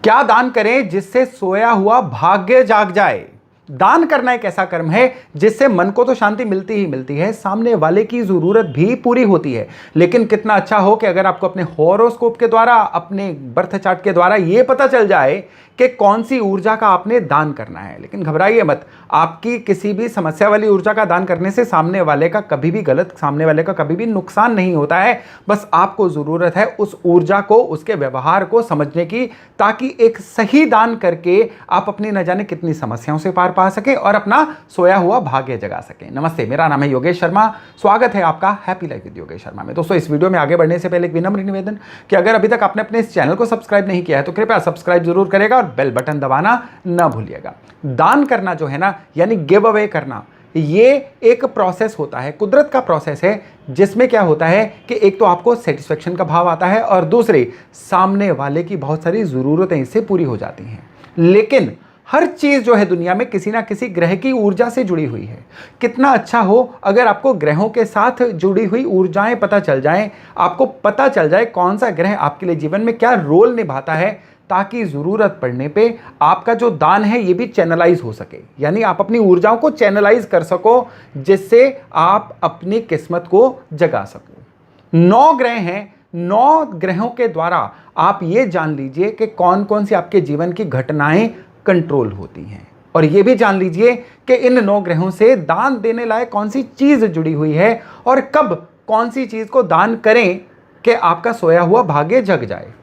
क्या दान करें जिससे सोया हुआ भाग्य जाग जाए। दान करना एक ऐसा कर्म है जिससे मन को तो शांति मिलती ही मिलती है, सामने वाले की जरूरत भी पूरी होती है। लेकिन कितना अच्छा हो कि अगर आपको अपने हॉरोस्कोप के द्वारा, अपने बर्थ चार्ट के द्वारा यह पता चल जाए कि कौन सी ऊर्जा का आपने दान करना है। लेकिन घबराइए मत, आपकी किसी भी समस्या वाली ऊर्जा का दान करने से सामने वाले का कभी भी गलत, सामने वाले का कभी भी नुकसान नहीं होता है। बस आपको जरूरत है उस ऊर्जा को, उसके व्यवहार को समझने की, ताकि एक सही दान करके आप अपनी न जाने कितनी समस्याओं से पार पा सकें और अपना सोया हुआ भाग्य जगा सकें। नमस्ते, मेरा नाम है योगेश शर्मा। स्वागत है आपका happy life with Yogesh Sharma में। दोस्तों, इस वीडियो में आगे बढ़ने से पहले एक विनम्र निवेदन कि अगर अभी तक आपने अपने इस चैनल को सब्सक्राइब नहीं किया है तो कृपया सब्सक्राइब जरूर करेगा और बेल बटन दबाना ना भूलिएगा। दान करना जो है ना, यानी गिव अवे करना, ये एक प्रोसेस होता है, कुदरत का प्रोसेस है, जिसमें क्या होता है कि एक तो आपको सेटिस्फेक्शन का भाव आता है और दूसरे सामने वाले की बहुत सारी ज़रूरतें इससे पूरी हो जाती हैं। लेकिन हर चीज़ जो है दुनिया में किसी ना किसी ग्रह की ऊर्जा से जुड़ी हुई है। कितना अच्छा हो अगर आपको ग्रहों के साथ जुड़ी हुई ऊर्जाएं पता चल जाएं, आपको पता चल जाए कौन सा ग्रह आपके लिए जीवन में क्या रोल निभाता है, ताकि ज़रूरत पड़ने पे आपका जो दान है ये भी चैनलाइज हो सके, यानी आप अपनी ऊर्जाओं को चैनलाइज कर सको, जिससे आप अपनी किस्मत को जगा सको। 9 ग्रह हैं, 9 ग्रहों के द्वारा आप ये जान लीजिए कि कौन कौन सी आपके जीवन की घटनाएं कंट्रोल होती हैं, और ये भी जान लीजिए कि इन 9 ग्रहों से दान देने लायक कौन सी चीज़ जुड़ी हुई है और कब कौन सी चीज़ को दान करें कि आपका सोया हुआ भाग्य जग जाए।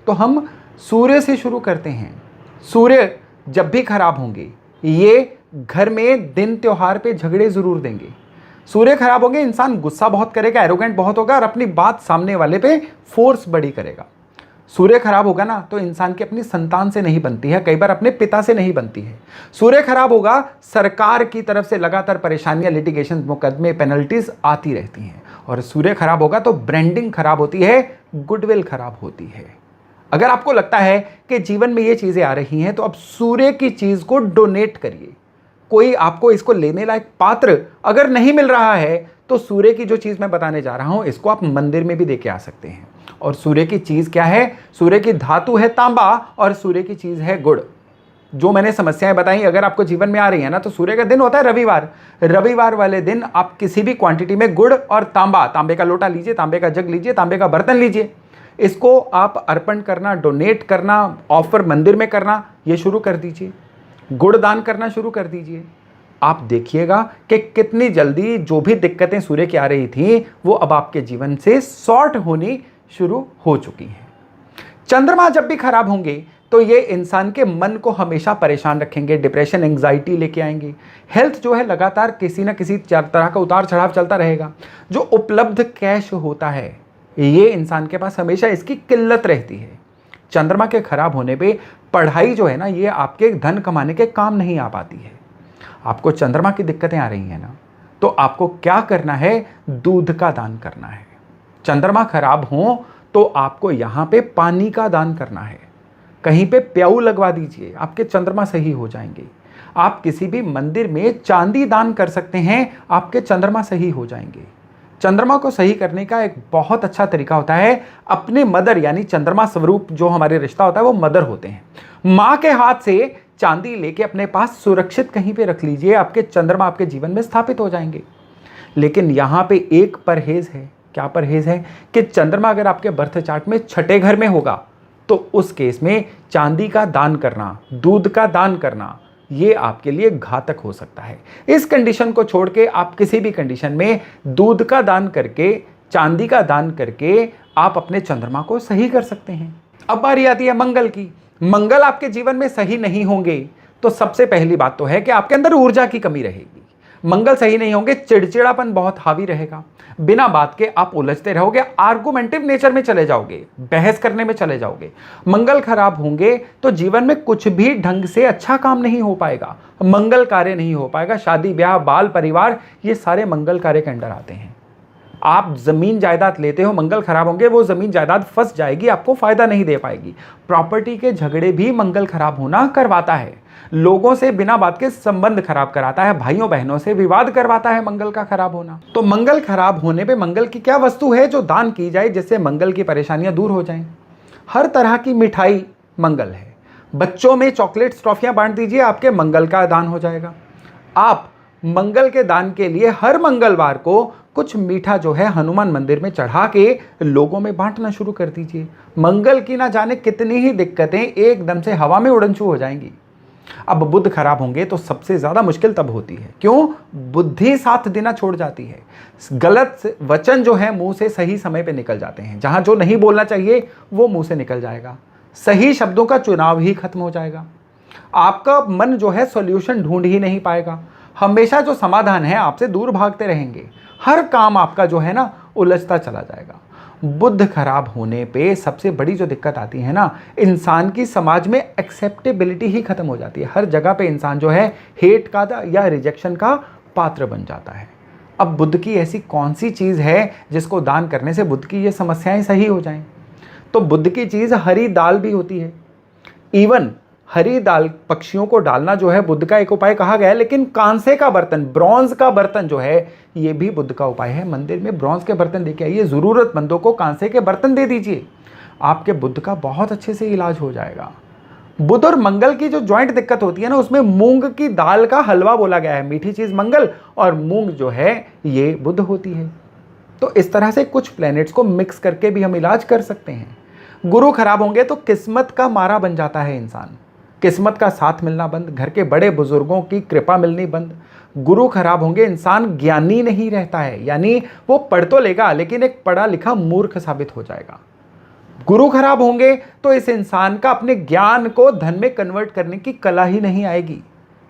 तो हम सूर्य से शुरू करते हैं। सूर्य जब भी खराब होंगे, ये घर में दिन त्योहार पे झगड़े जरूर देंगे। सूर्य खराब होंगे, इंसान गुस्सा बहुत करेगा, एरोगेंट बहुत होगा और अपनी बात सामने वाले पे फोर्स बड़ी करेगा। सूर्य खराब होगा ना तो इंसान की अपनी संतान से नहीं बनती है, कई बार अपने पिता से नहीं बनती है। सूर्य खराब होगा, सरकार की तरफ से लगातार परेशानियां, लिटिगेशन, मुकदमे, पेनल्टीज आती रहती हैं। और सूर्य खराब होगा तो ब्रांडिंग खराब होती है, गुडविल खराब होती है। अगर आपको लगता है कि जीवन में ये चीज़ें आ रही हैं तो अब सूर्य की चीज़ को डोनेट करिए। कोई आपको इसको लेने लायक पात्र अगर नहीं मिल रहा है तो सूर्य की जो चीज़ मैं बताने जा रहा हूं, इसको आप मंदिर में भी देके आ सकते हैं। और सूर्य की चीज़ क्या है? सूर्य की धातु है तांबा और सूर्य की चीज़ है गुड़। जो मैंने समस्याएं बताई अगर आपको जीवन में आ रही है ना, तो सूर्य का दिन होता है रविवार। रविवार वाले दिन आप किसी भी क्वांटिटी में गुड़ और तांबा, तांबे का लोटा लीजिए, तांबे का जग लीजिए, तांबे का बर्तन लीजिए, इसको आप अर्पण करना, डोनेट करना, ऑफर मंदिर में करना, ये शुरू कर दीजिए। गुड़ दान करना शुरू कर दीजिए। आप देखिएगा कि कितनी जल्दी जो भी दिक्कतें सूर्य की आ रही थी वो अब आपके जीवन से सॉर्ट होनी शुरू हो चुकी हैं। चंद्रमा जब भी खराब होंगे तो ये इंसान के मन को हमेशा परेशान रखेंगे, डिप्रेशन, एंग्जाइटी लेके आएंगे। हेल्थ जो है लगातार किसी ना किसी तरह का उतार चढ़ाव चलता रहेगा। जो उपलब्ध कैश होता है ये इंसान के पास हमेशा इसकी किल्लत रहती है। चंद्रमा के खराब होने पे पढ़ाई जो है ना, ये आपके धन कमाने के काम नहीं आ पाती है। आपको चंद्रमा की दिक्कतें आ रही हैं ना, तो आपको क्या करना है? दूध का दान करना है। चंद्रमा खराब हो तो आपको यहां पे पानी का दान करना है। कहीं पे प्याऊ लगवा दीजिए, आपके चंद्रमा सही हो जाएंगे। आप किसी भी मंदिर में चांदी दान कर सकते हैं, आपके चंद्रमा सही हो जाएंगे। चंद्रमा को सही करने का एक बहुत अच्छा तरीका होता है, अपने मदर यानी चंद्रमा स्वरूप जो हमारे रिश्ता होता है वो मदर होते हैं, माँ के हाथ से चांदी लेके अपने पास सुरक्षित कहीं पे रख लीजिए, आपके चंद्रमा आपके जीवन में स्थापित हो जाएंगे। लेकिन यहाँ पे एक परहेज है। क्या परहेज है? कि चंद्रमा अगर आपके बर्थ चार्ट में 6ठे घर में होगा तो उस केस में चांदी का दान करना, दूध का दान करना, ये आपके लिए घातक हो सकता है। इस कंडीशन को छोड़ के आप किसी भी कंडीशन में दूध का दान करके, चांदी का दान करके आप अपने चंद्रमा को सही कर सकते हैं। अब बारी आती है मंगल की। मंगल आपके जीवन में सही नहीं होंगे तो सबसे पहली बात तो है कि आपके अंदर ऊर्जा की कमी रहेगी। मंगल सही नहीं होंगे, चिड़चिड़ापन बहुत हावी रहेगा, बिना बात के आप उलझते रहोगे, आर्गुमेंटिव नेचर में चले जाओगे, बहस करने में चले जाओगे। मंगल खराब होंगे तो जीवन में कुछ भी ढंग से अच्छा काम नहीं हो पाएगा, मंगल कार्य नहीं हो पाएगा। शादी ब्याह, बाल परिवार, ये सारे मंगल कार्य के अंडर आते हैं। आप जमीन जायदाद लेते हो, मंगल खराब होंगे, वो जमीन जायदाद फंस जाएगी, आपको फायदा नहीं दे पाएगी। प्रॉपर्टी के झगड़े भी मंगल खराब होना करवाता है। लोगों से बिना बात के संबंध खराब कराता है, भाइयों बहनों से विवाद करवाता है मंगल का खराब होना। तो मंगल खराब होने पे मंगल की क्या वस्तु है जो दान की जाए जिससे मंगल की परेशानियां दूर हो जाएं? हर तरह की मिठाई मंगल है, बच्चों में चॉकलेट्स ट्रॉफियां बांट दीजिए, आपके मंगल का दान हो जाएगा। आप मंगल के दान के लिए हर मंगलवार को कुछ मीठा जो है हनुमान मंदिर में चढ़ा के लोगों में बांटना शुरू कर दीजिए। मंगल की ना जाने कितनी ही दिक्कतें एकदम से हवा में उड़न छू हो जाएंगी। अब बुध खराब होंगे तो सबसे ज्यादा मुश्किल तब होती है, क्यों? बुद्धि साथ देना छोड़ जाती है। गलत वचन जो है मुंह से सही समय पे निकल जाते हैं। जहां जो नहीं बोलना चाहिए वो मुंह से निकल जाएगा। सही शब्दों का चुनाव ही खत्म हो जाएगा। आपका मन जो है सॉल्यूशन ढूंढ ही नहीं पाएगा। हमेशा जो समाधान है आपसे दूर भागते रहेंगे। हर काम आपका जो है ना उलझता चला जाएगा। बुध खराब होने पे सबसे बड़ी जो दिक्कत आती है ना, इंसान की समाज में एक्सेप्टेबिलिटी ही खत्म हो जाती है। हर जगह पे इंसान जो है हेट का या रिजेक्शन का पात्र बन जाता है। अब बुध की ऐसी कौन सी चीज है जिसको दान करने से बुध की ये समस्याएं सही हो जाएं? तो बुध की चीज हरी दाल भी होती है। इवन हरी दाल पक्षियों को डालना जो है बुध का एक उपाय कहा गया है, लेकिन कांसे का बर्तन, ब्रॉन्ज का बर्तन जो है ये भी बुध का उपाय है। मंदिर में ब्रॉन्ज के बर्तन लेके आइए, जरूरतमंदों को कांसे के बर्तन दे दीजिए, आपके बुध का बहुत अच्छे से इलाज हो जाएगा। बुध और मंगल की जो ज्वाइंट दिक्कत होती है ना, उसमें मूंग की दाल का हलवा बोला गया है। मीठी चीज मंगल और मूंग जो है ये बुध होती है। तो इस तरह से कुछ प्लैनेट्स को मिक्स करके भी हम इलाज कर सकते हैं। गुरु खराब होंगे तो किस्मत का मारा बन जाता है इंसान। किस्मत का साथ मिलना बंद, घर के बड़े बुजुर्गों की कृपा मिलनी बंद। गुरु खराब होंगे इंसान ज्ञानी नहीं रहता है, यानी वो पढ़ तो लेगा लेकिन एक पढ़ा लिखा मूर्ख साबित हो जाएगा। गुरु खराब होंगे तो इस इंसान का अपने ज्ञान को धन में कन्वर्ट करने की कला ही नहीं आएगी।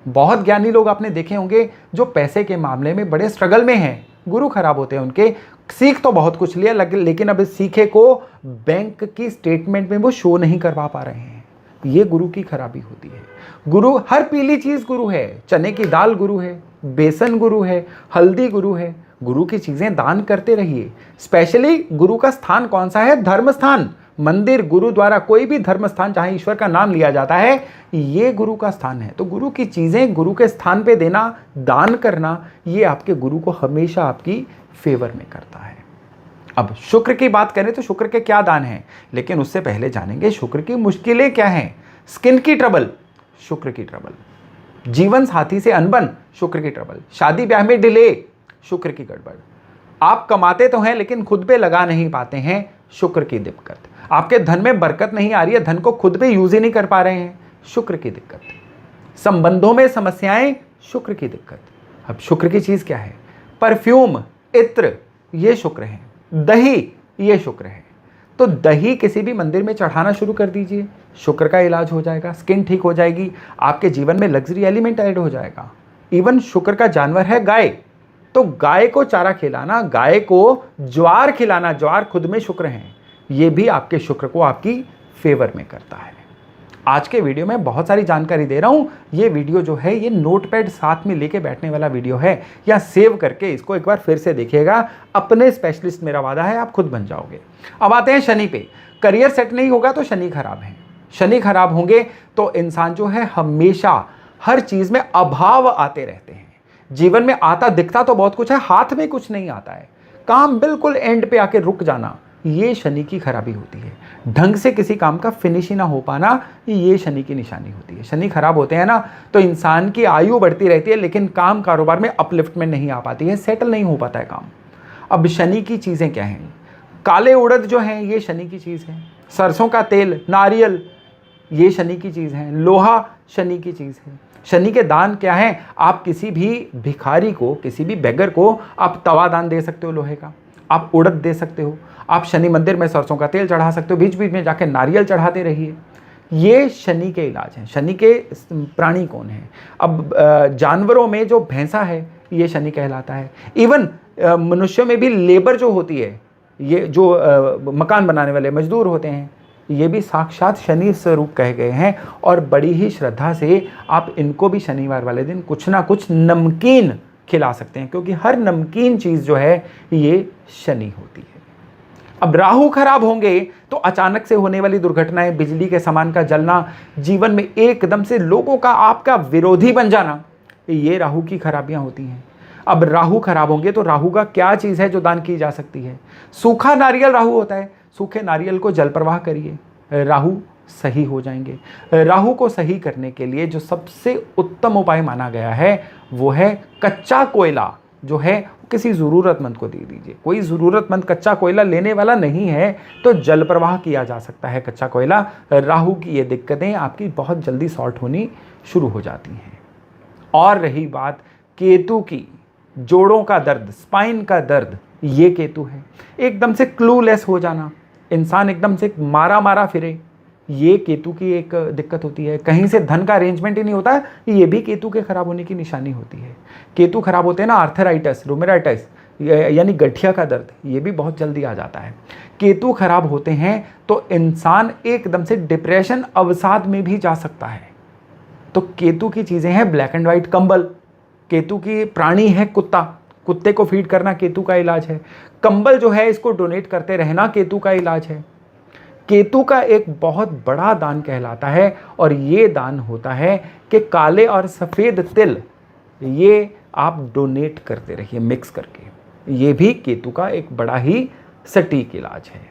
बहुत ज्ञानी लोग आपने देखे होंगे जो पैसे के मामले में बड़े स्ट्रगल में हैं, गुरु खराब होते हैं उनके। सीख तो बहुत कुछ लिया लेकिन अब इस सीखे को बैंक की स्टेटमेंट में वो शो नहीं करवा पा रहे हैं। ये गुरु की खराबी होती है। गुरु, हर पीली चीज गुरु है। चने की दाल गुरु है, बेसन गुरु है, हल्दी गुरु है। गुरु की चीजें दान करते रहिए। स्पेशली गुरु का स्थान कौन सा है? धर्म स्थान, मंदिर, गुरुद्वारा, कोई भी धर्म स्थान जहां ईश्वर का नाम लिया जाता है, ये गुरु का स्थान है। तो गुरु की चीजें गुरु के स्थान पे देना, दान करना, ये आपके गुरु को हमेशा आपकी फेवर में करता है। अब शुक्र की बात करें तो शुक्र के क्या दान हैं, लेकिन उससे पहले जानेंगे शुक्र की मुश्किलें क्या हैं। स्किन की ट्रबल, शुक्र की ट्रबल। जीवन साथी से अनबन, शुक्र की ट्रबल। शादी ब्याह में डिले, शुक्र की गड़बड़। आप कमाते तो हैं लेकिन खुद पे लगा नहीं पाते हैं, शुक्र की दिक्कत। आपके धन में बरकत नहीं आ रही है, धन को खुद पे यूज ही नहीं कर पा रहे हैं, शुक्र की दिक्कत। संबंधों में समस्याएं, शुक्र की दिक्कत। अब शुक्र की चीज क्या है? परफ्यूम, इत्र, ये शुक्र है। दही, ये शुक्र है। तो दही किसी भी मंदिर में चढ़ाना शुरू कर दीजिए, शुक्र का इलाज हो जाएगा, स्किन ठीक हो जाएगी, आपके जीवन में लग्जरी एलिमेंट ऐड हो जाएगा। इवन शुक्र का जानवर है गाय, तो गाय को चारा खिलाना, गाय को ज्वार खिलाना, ज्वार खुद में शुक्र है, ये भी आपके शुक्र को आपकी फेवर में करता है। आज के वीडियो में बहुत सारी जानकारी दे रहा हूं। ये वीडियो जो है ये नोटपैड साथ में लेके बैठने वाला वीडियो है, या सेव करके इसको एक बार फिर से देखिएगा। अपने स्पेशलिस्ट, मेरा वादा है, आप खुद बन जाओगे। अब आते हैं शनि पे। करियर सेट नहीं होगा तो शनि खराब है। शनि खराब होंगे तो इंसान जो है हमेशा हर चीज में अभाव आते रहते हैं। जीवन में आता दिखता तो बहुत कुछ है, हाथ में कुछ नहीं आता है। काम बिल्कुल एंड पे आके रुक जाना, ये शनि की खराबी होती है। ढंग से किसी काम का फिनिश ही ना हो पाना, ये शनि की निशानी होती है। शनि खराब होते हैं ना तो इंसान की आयु बढ़ती रहती है लेकिन काम कारोबार में अपलिफ्टमेंट नहीं आ पाती है, सेटल नहीं हो पाता है काम। अब शनि की चीज़ें क्या हैं? काले उड़द जो हैं ये शनि की चीज़ है। सरसों का तेल, नारियल, ये शनि की चीज़ है। लोहा शनि की चीज़ है। शनि के दान क्या है? आप किसी भी भिखारी को, किसी भी बेगर को आप तवा दान दे सकते हो लोहे का, आप उड़द दे सकते हो, आप शनि मंदिर में सरसों का तेल चढ़ा सकते हो, बीच बीच में जाके नारियल चढ़ाते रहिए। ये शनि के इलाज हैं। शनि के प्राणी कौन है? अब जानवरों में जो भैंसा है ये शनि कहलाता है। इवन मनुष्यों में भी लेबर जो होती है, ये जो मकान बनाने वाले मजदूर होते हैं, ये भी साक्षात शनि स्वरूप कहे गए हैं। और बड़ी ही श्रद्धा से आप इनको भी शनिवार वाले दिन कुछ ना कुछ नमकीन खिला सकते हैं, क्योंकि हर नमकीन चीज़ जो है ये शनि होती है। अब राहु खराब होंगे तो अचानक से होने वाली दुर्घटनाएं, बिजली के सामान का जलना, जीवन में एकदम से लोगों का आपका विरोधी बन जाना, ये राहु की खराबियां होती हैं। अब राहु खराब होंगे तो राहु का क्या चीज़ है जो दान की जा सकती है? सूखा नारियल राहु होता है, सूखे नारियल को जल प्रवाह करिए, राहु सही हो जाएंगे। राहु को सही करने के लिए जो सबसे उत्तम उपाय माना गया है वो है कच्चा कोयला जो है किसी ज़रूरतमंद को दे दीजिए। कोई ज़रूरतमंद कच्चा कोयला लेने वाला नहीं है तो जल प्रवाह किया जा सकता है कच्चा कोयला। राहु की ये दिक्कतें आपकी बहुत जल्दी सॉर्ट होनी शुरू हो जाती हैं। और रही बात केतु की, जोड़ों का दर्द, स्पाइन का दर्द, ये केतु है। एकदम से क्लूलेस हो जाना, इंसान एकदम से मारा मारा फिरे, ये केतु की एक दिक्कत होती है। कहीं से धन का अरेंजमेंट ही नहीं होता, ये भी केतु के खराब होने की निशानी होती है। केतु खराब होते हैं ना, आर्थराइटिस, रोमेटाइटिस यानी गठिया का दर्द, ये भी बहुत जल्दी आ जाता है। केतु खराब होते हैं तो इंसान एकदम से डिप्रेशन अवसाद में भी जा सकता है। तो केतु की चीज़ें हैं ब्लैक एंड वाइट कंबल, केतु की प्राणी है कुत्ता, कुत्ते को फीड करना केतु का इलाज है। कंबल जो है इसको डोनेट करते रहना केतु का इलाज है। केतु का एक बहुत बड़ा दान कहलाता है और ये दान होता है कि काले और सफ़ेद तिल ये आप डोनेट करते रहिए मिक्स करके, ये भी केतु का एक बड़ा ही सटीक इलाज है।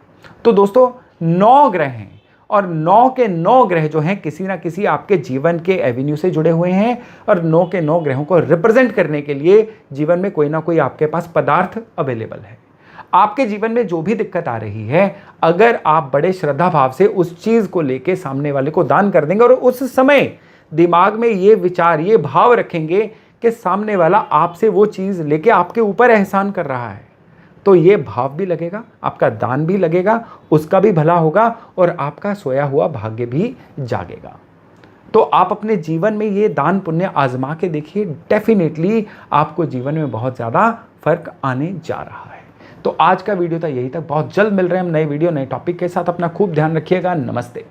तो दोस्तों 9 ग्रह हैं और 9 के 9 ग्रह जो हैं किसी ना किसी आपके जीवन के एवेन्यू से जुड़े हुए हैं और 9 के 9 ग्रहों को रिप्रेजेंट करने के लिए जीवन में कोई ना कोई आपके पास पदार्थ अवेलेबल है। आपके जीवन में जो भी दिक्कत आ रही है, अगर आप बड़े श्रद्धा भाव से उस चीज़ को लेके सामने वाले को दान कर देंगे और उस समय दिमाग में ये विचार, ये भाव रखेंगे कि सामने वाला आपसे वो चीज़ लेके आपके ऊपर एहसान कर रहा है, तो ये भाव भी लगेगा, आपका दान भी लगेगा, उसका भी भला होगा और आपका सोया हुआ भाग्य भी जागेगा। तो आप अपने जीवन में ये दान पुण्य आजमा के देखिए, डेफिनेटली आपको जीवन में बहुत ज़्यादा फर्क आने जा रहा है। तो आज का वीडियो था यही तक, बहुत जल्द मिल रहे हैं हम नए वीडियो नए टॉपिक के साथ। अपना खूब ध्यान रखिएगा। नमस्ते।